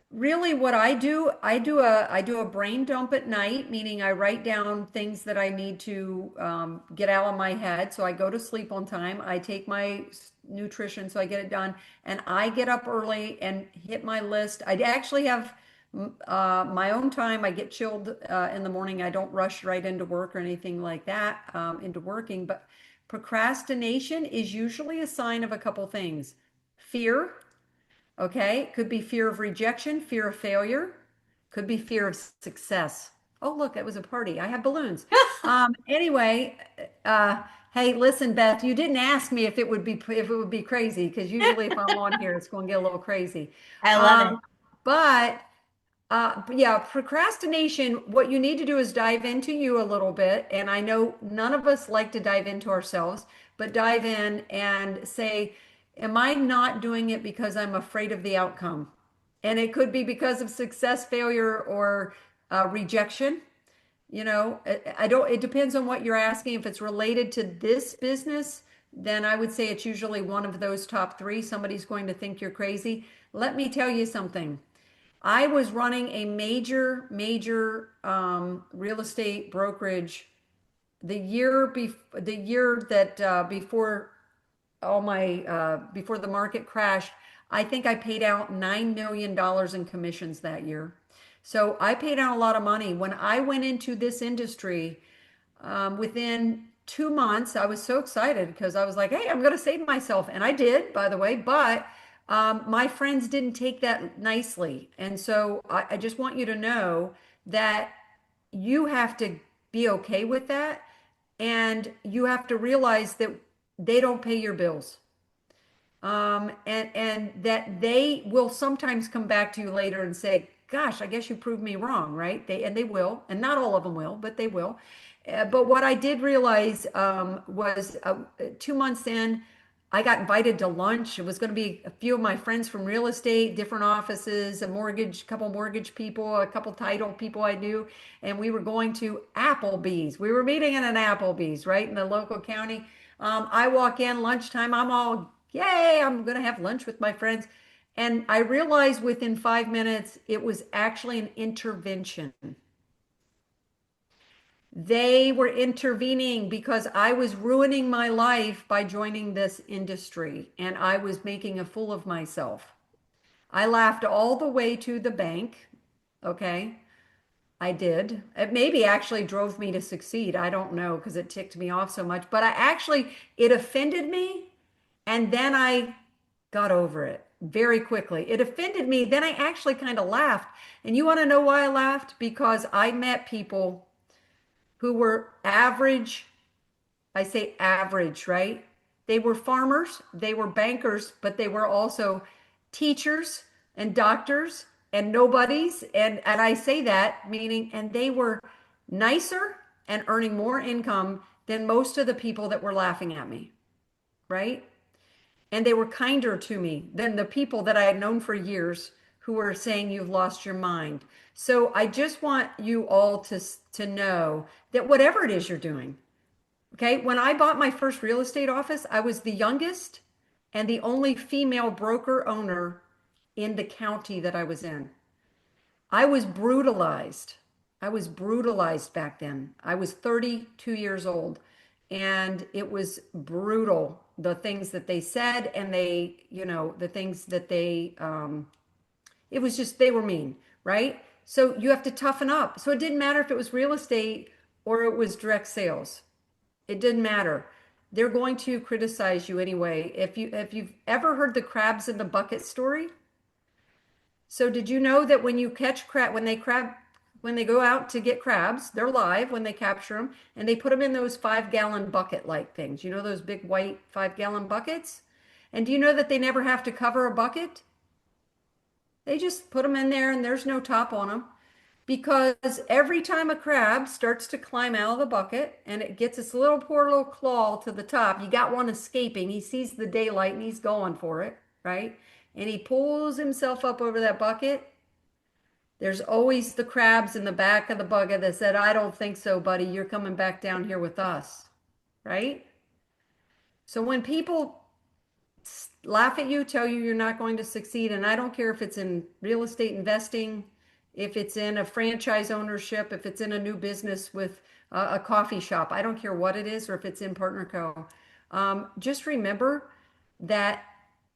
really what I do a brain dump at night, meaning I write down things that I need to get out of my head. So I go to sleep on time. I take my nutrition so I get it done, and I get up early and hit my list. I actually have my own time. I get chilled in the morning. I don't rush right into work or anything like that, into working. But procrastination is usually a sign of a couple things: fear. Okay, could be fear of rejection, fear of failure, could be fear of success. Oh, look, it was a party. I have balloons. Anyway, hey, listen, Beth, you didn't ask me if it would be crazy, because usually if I'm on here, it's going to get a little crazy. I love it. Um, but yeah, procrastination, what you need to do is dive into you a little bit. And I know none of us like to dive into ourselves, but dive in and say, am I not doing it because I'm afraid of the outcome? And it could be because of success, failure, or rejection. I don't, it depends on what you're asking. If it's related to this business, then I would say it's usually one of those top three. Somebody's going to think you're crazy. Let me tell you something. I was running a major real estate brokerage the year that before all my before the market crashed. I think I paid out $9 million in commissions that year. So I paid out a lot of money. When I went into this industry, within 2 months, I was so excited because I was like, hey, I'm going to save myself. And I did, by the way, but my friends didn't take that nicely. And so I just want you to know that you have to be okay with that. And you have to realize that they don't pay your bills. And that they will sometimes come back to you later and say, "Gosh, I guess you proved me wrong," right? They will, and not all of them will, but they will. But what I did realize was 2 months in, I got invited to lunch. It was going to be a few of my friends from real estate, different offices, a mortgage, couple mortgage people, a couple title people I knew, and we were going to Applebee's. We were meeting in an Applebee's, right, in the local county. I walk in lunchtime. I'm all, yay, I'm going to have lunch with my friends. And I realized within 5 minutes, it was actually an intervention. They were intervening because I was ruining my life by joining this industry and I was making a fool of myself. I laughed all the way to the bank. Okay. I did. It maybe actually drove me to succeed. I don't know because it ticked me off so much, but it offended me. And then I got over it very quickly. It offended me. Then I actually kind of laughed. And you want to know why I laughed? Because I met people who were average. I say average, right? They were farmers, they were bankers, but they were also teachers and doctors and nobodies. And I say that meaning, and they were nicer and earning more income than most of the people that were laughing at me, right? And they were kinder to me than the people that I had known for years who were saying you've lost your mind. So I just want you all to know that whatever it is you're doing, okay, when I bought my first real estate office, I was the youngest and the only female broker owner in the county that I was in. I was brutalized. I was brutalized back then. I was 32 years old and it was brutal. The things that they said and the things that it was just, they were mean, right? So you have to toughen up. So it didn't matter if it was real estate or it was direct sales. It didn't matter. They're going to criticize you anyway. If you've ever heard the crabs in the bucket story, so did you know that when you catch when they go out to get crabs, they're live when they capture them, and they put them in those 5 gallon bucket like things. You know those big white 5 gallon buckets? And do you know that they never have to cover a bucket? They just put them in there and there's no top on them. Because every time a crab starts to climb out of the bucket and it gets its little poor little claw to the top, you got one escaping. He sees the daylight and he's going for it, right? And he pulls himself up over that bucket. There's always the crabs in the back of the bucket that said, I don't think so, buddy. You're coming back down here with us, right? So when people laugh at you, tell you you're not going to succeed, and I don't care if it's in real estate investing, if it's in a franchise ownership, if it's in a new business with a coffee shop, I don't care what it is, or if it's in Partner Co. Just remember that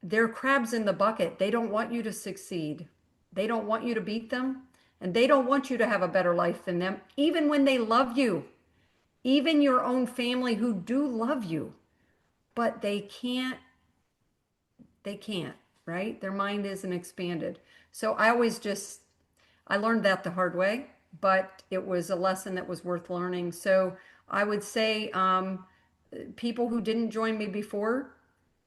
they're crabs in the bucket. They don't want you to succeed. They don't want you to beat them, and they don't want you to have a better life than them, even when they love you, even your own family who do love you, but they can't, right? Their mind isn't expanded. So I learned that the hard way, but it was a lesson that was worth learning. So I would say people who didn't join me before,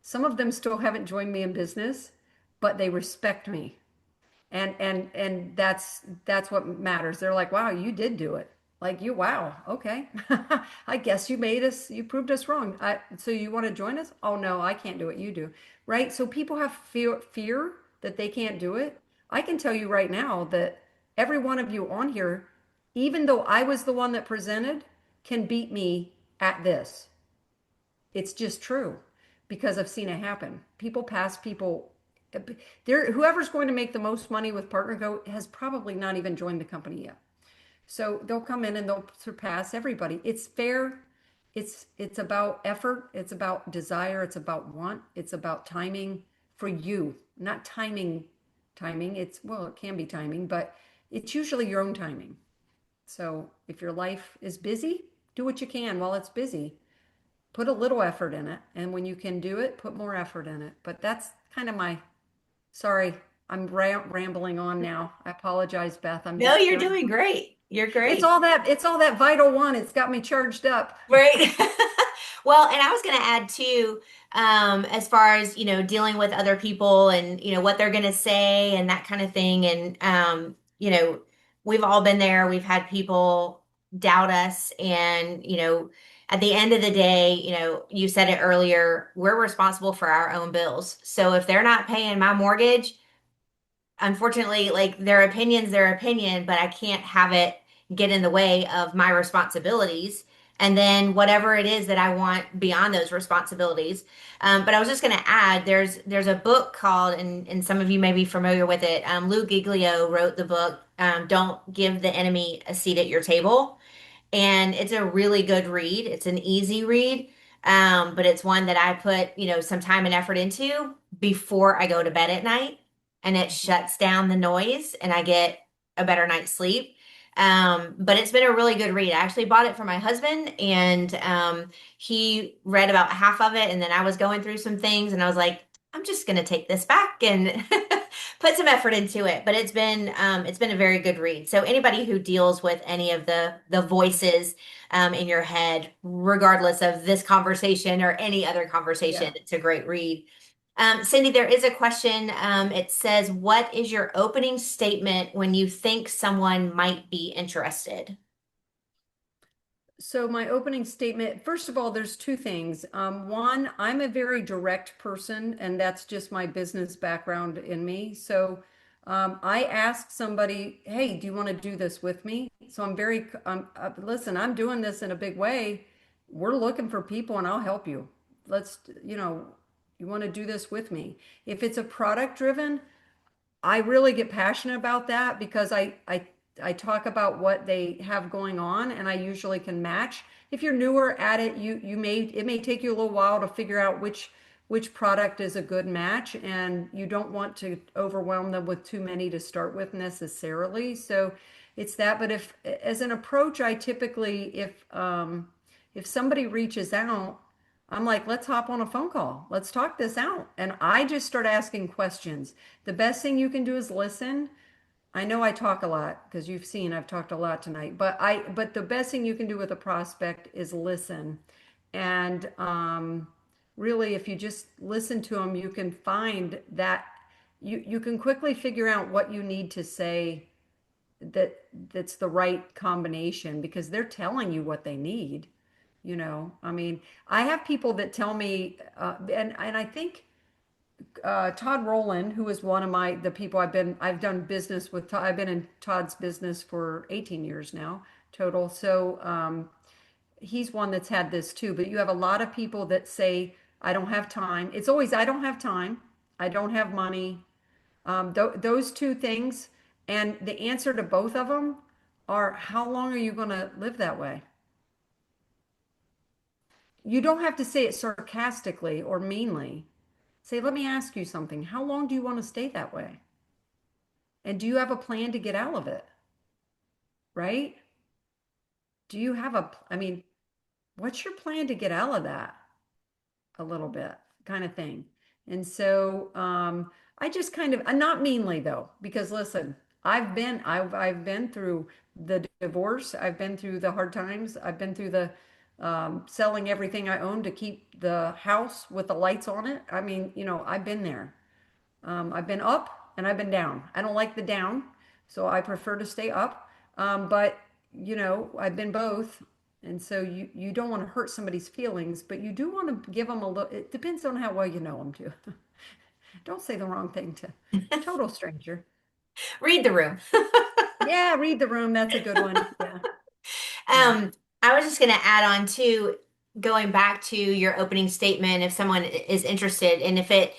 some of them still haven't joined me in business, but they respect me. And that's what matters. They're like, wow, you did do it. Like you, wow, okay. I guess you proved us wrong. So you want to join us? Oh no, I can't do it. You do. Right? So people have fear that they can't do it. I can tell you right now that every one of you on here, even though I was the one that presented, can beat me at this. It's just true because I've seen it happen. People pass people there. Whoever's going to make the most money with Partner Go has probably not even joined the company yet. So they'll come in and they'll surpass everybody. It's fair. It's about effort. It's about desire. It's about want. It's about timing for you, not timing. It's well, it can be timing, but it's usually your own timing. So if your life is busy, do what you can while it's busy. Put a little effort in it, and when you can do it, put more effort in it. But that's kind of my sorry, I'm rambling on now. I apologize, Beth. I'm No, just you're sharing. doing great. You're It's great. all that it's all that Vital One. It's got me charged up. Right. Well, and I was going to add too, as far as, dealing with other people and, what they're going to say and that kind of thing. And, we've all been there. We've had people doubt us. And, at the end of the day, you said it earlier, we're responsible for our own bills. So if they're not paying my mortgage, unfortunately, like their opinion, but I can't have it get in the way of my responsibilities. And then whatever it is that I want beyond those responsibilities. But I was just going to add, there's a book called, and some of you may be familiar with it. Lou Giglio wrote the book, "Don't Give the Enemy a Seat at Your Table." And it's a really good read. It's an easy read, but it's one that I put, some time and effort into before I go to bed at night, and it shuts down the noise, and I get a better night's sleep. But it's been a really good read. I actually bought it for my husband, and he read about half of it, and then I was going through some things, and I was like, I'm just gonna take this back and put some effort into it. But it's been a very good read. So anybody who deals with any of the voices in your head, regardless of this conversation or any other conversation, Yeah. it's a great read. Cindy, there is a question. It says, "What is your opening statement when you think someone might be interested?" So my opening statement, first of all, there's two things. One, I'm a very direct person, and that's just my business background in me. So I ask somebody, "Hey, do you want to do this with me?" So I'm very, listen, I'm doing this in a big way. We're looking for people, and I'll help you. Let's, you want to do this with me. If it's a product driven, I really get passionate about that because I talk about what they have going on and I usually can match. If you're newer at it, it may take you a little while to figure out which product is a good match and you don't want to overwhelm them with too many to start with necessarily. So it's that, but if as an approach, I typically if somebody reaches out, I'm like, let's hop on a phone call. Let's talk this out. And I just start asking questions. The best thing you can do is listen. I know I talk a lot because you've seen I've talked a lot tonight, but the best thing you can do with a prospect is listen. And really, if you just listen to them, you can find that you can quickly figure out what you need to say that's the right combination because they're telling you what they need. I mean, I have people that tell me, and I think Todd Rowland, who is one of the people I've done business with. I've been in Todd's business for 18 years now total. So he's one that's had this too. But you have a lot of people that say, I don't have time. It's always, I don't have time. I don't have money. Those two things. And the answer to both of them are, how long are you going to live that way? You don't have to say it sarcastically or meanly. Say, let me ask you something. How long do you want to stay that way? And do you have a plan to get out of it? Right? Do you have I mean, what's your plan to get out of that a little bit kind of thing? And so I just kind of, not meanly though, because listen, I've been through the divorce. I've been through the hard times. I've been through the selling everything I own to keep the house with the lights on it. I mean, I've been there. I've been up and I've been down. I don't like the down, so I prefer to stay up. But I've been both, and so you don't want to hurt somebody's feelings, but you do want to give them a little. It depends on how well you know them too. Don't say the wrong thing to total stranger. Read the room. Yeah, read the room. That's a good one. Yeah, yeah. Um, I was just going to add on too. going back to your opening statement, if someone is interested, and if it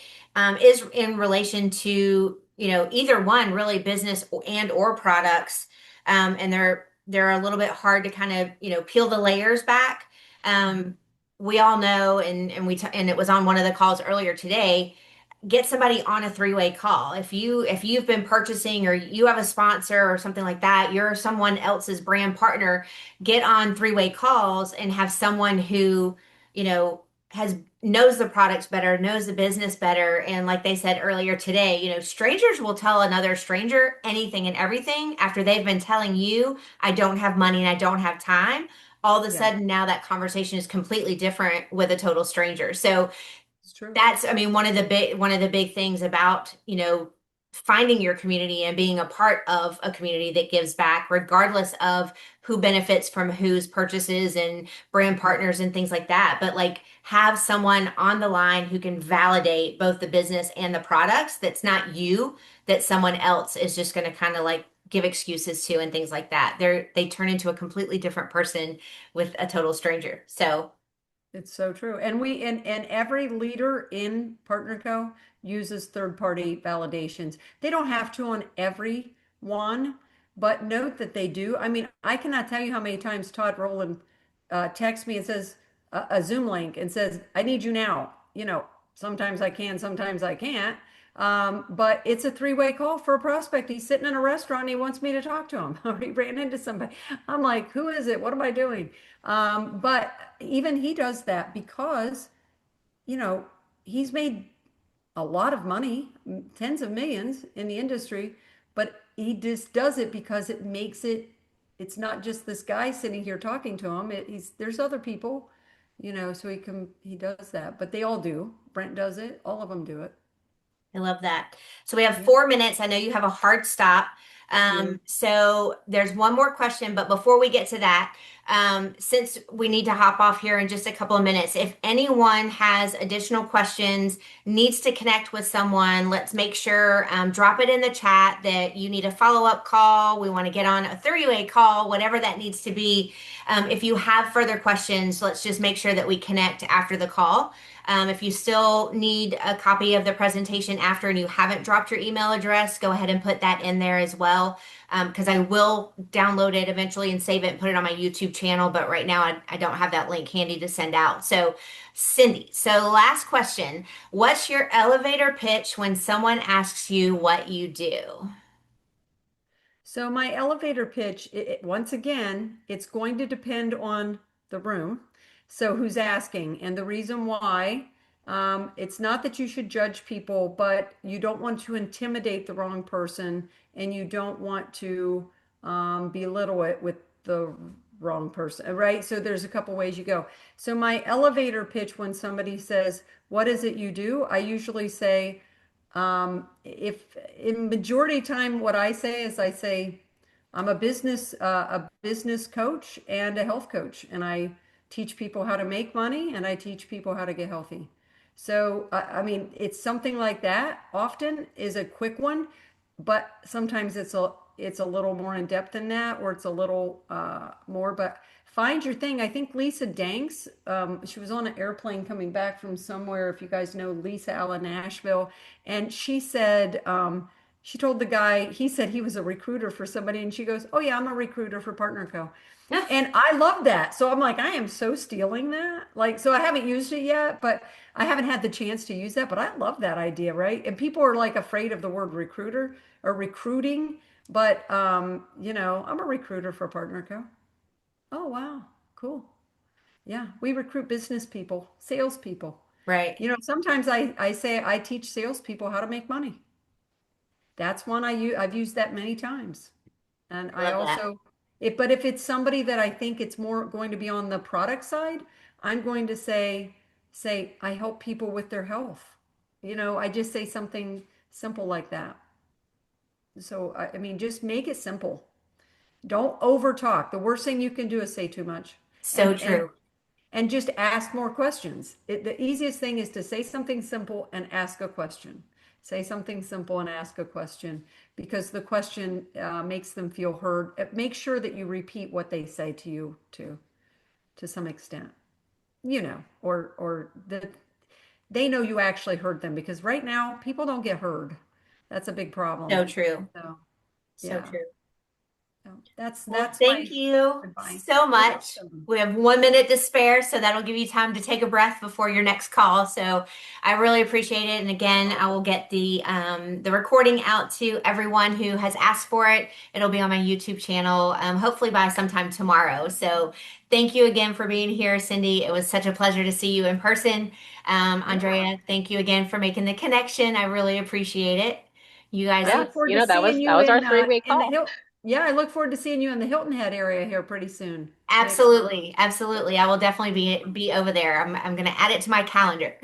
is in relation to, either one, really business and or products, and they're a little bit hard to kind of, peel the layers back. Um, we all know, and it was on one of the calls earlier today, get somebody on a three-way call. If you've been purchasing or you have a sponsor or something like that, you're someone else's brand partner, get on three-way calls and have someone who, has knows the products better, knows the business better. And like they said earlier today, strangers will tell another stranger anything and everything after they've been telling you, I don't have money and I don't have time. All of a Yeah, sudden now that conversation is completely different with a total stranger. So it's true. that's, I mean, one of the big things about, finding your community and being a part of a community that gives back, regardless of who benefits from whose purchases and brand Yeah. partners and things like that. But like have someone on the line who can validate both the business and the products that's not you, that someone else is just going to kind of like give excuses to and things like that. They turn into a completely different person with a total stranger. So It's so true. And every leader in PartnerCo uses third-party validations. They don't have to on every one, but note that they do. I mean, I cannot tell you how many times Todd Rowland texts me and says a Zoom link and says, I need you now. Sometimes I can, sometimes I can't. But it's a three-way call for a prospect. He's sitting in a restaurant and he wants me to talk to him. Or he ran into somebody. I'm like, who is it? What am I doing? But even he does that because, you know, he's made a lot of money, tens of millions in the industry, but he just does it because it's not just this guy sitting here talking to him. There's other people, so he does that, but they all do. Brent does it. All of them do it. I love that. So we have Yeah, 4 minutes. I know you have a hard stop. I do. So there's one more question, but before we get to that, since we need to hop off here in just a couple of minutes, if anyone has additional questions, needs to connect with someone, let's make sure, drop it in the chat that you need a follow-up call. We want to get on a three-way call, whatever that needs to be. If you have further questions, let's just make sure that we connect after the call. If you still need a copy of the presentation after and you haven't dropped your email address, go ahead and put that in there as well. Because I will download it eventually and save it and put it on my YouTube channel. But right now, I don't have that link handy to send out. So, Cindy, so last question. What's your elevator pitch when someone asks you what you do? So my elevator pitch, once again, it's going to depend on the room. So who's asking? And the reason why, it's not that you should judge people, but you don't want to intimidate the wrong person and you don't want to belittle it with the wrong person, right? So there's a couple ways you go. So my elevator pitch, when somebody says, what is it you do? I usually say, if in majority time, what I say is I say, I'm a business coach and a health coach, and I teach people how to make money and I teach people how to get healthy. So, I mean, it's something like that often is a quick one, but sometimes it's a little more in depth than that, or it's a little more. But find your thing. I think Lisa Danks, she was on an airplane coming back from somewhere. If you guys know Lisa out of Nashville, and she said. She told the guy, he said he was a recruiter for somebody, and she goes, oh, yeah, I'm a recruiter for PartnerCo. And I love that. So I'm like, I am so stealing that. Like, so I haven't used it yet, but I haven't had the chance to use that. But I love that idea, right? And people are like afraid of the word recruiter or recruiting. But, I'm a recruiter for PartnerCo. Oh, wow. Cool. Yeah. We recruit business people, salespeople. Right. Sometimes I say I teach salespeople how to make money. That's one I've used that many times. And I I love that. also, but if it's somebody that I think it's more going to be on the product side, I'm going to say, I help people with their health. I just say something simple like that. So, I mean, just make it simple. Don't over talk. The worst thing you can do is say too much. So And, and true. and just ask more questions. The easiest thing is to say something simple and ask a question. Say something simple and ask a question because the question makes them feel heard. Make sure that you repeat what they say to you to some extent. or that they know you actually heard them, because right now people don't get heard. That's a big So problem. true. So, So yeah. true. So that's Well, that's thank my you advice. so You're much. welcome. We have 1 minute to spare, so that'll give you time to take a breath before your next call. So I really appreciate it. And again, I will get the recording out to everyone who has asked for it. It'll be on my YouTube channel, hopefully by sometime tomorrow. So thank you again for being here, Cindy. It was such a pleasure to see you in person. Yeah. Andrea, thank you again for making the connection. I really appreciate it. You guys I have look Yes, forward you to know, that seeing was that you was our 3 week in the call. Hill. Yeah, I look forward to seeing you in the Hilton Head area here pretty soon. Next month. absolutely, absolutely. I will definitely be over there. I'm going to add it to my calendar.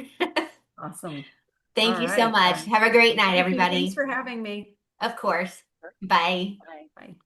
Awesome. Thank All you so right. much. Have a great night, Thank you. Thanks everybody. for having me. Of course. Bye. Bye.